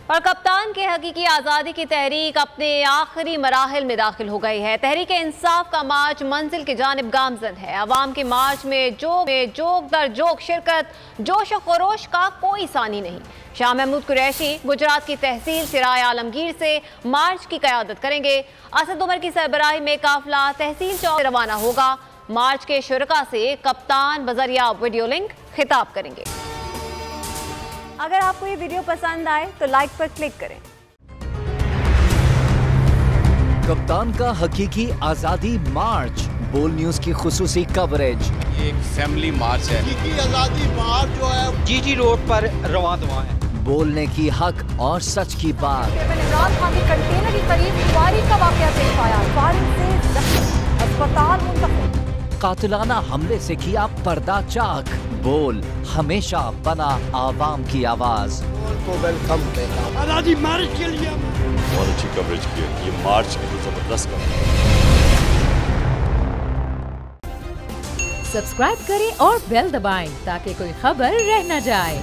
और कप्तान के हकीकी आज़ादी की तहरीक अपने आखिरी मराहिल में दाखिल हो गई है। तहरीक इंसाफ का मार्च मंजिल की जानिब गामजन है। अवाम के मार्च में जोक दर जोक शिरकत, जोश व खरोश का कोई सानी नहीं। शाह महमूद कुरैशी गुजरात की तहसील सिराय आलमगीर से मार्च की क़यादत करेंगे। असद उमर की सरबराही में काफिला तहसील चौक से रवाना होगा। मार्च के शुरका से कप्तान बजरिया वीडियो लिंक खिताब करेंगे। अगर आपको ये वीडियो पसंद आए तो लाइक पर क्लिक करें। कप्तान का हकीकी आजादी मार्च, बोल न्यूज की खुसूसी कवरेज। ये एक फैमिली मार्च है। हकीकी आजादी मार्च जो है जीटी रोड पर रवां दवा है। बोलने की हक और सच की बात। इमरान खान के कंटेनर के करीब फायरिंग का वाकया पेश आया। फायरिंग से जख्मी, अस्पताल मुंतकिल। कातिलाना हमले से किया पर्दा चाक। बोल हमेशा बना आवाम की आवाज। को वेलकम कहता हूं। आजादी मार्च के लिए बहुत अच्छी कवरेज की है। ये मार्च की तो जबरदस्त कवरेज। सब्सक्राइब करें और बेल दबाएं ताकि कोई खबर रह न जाए।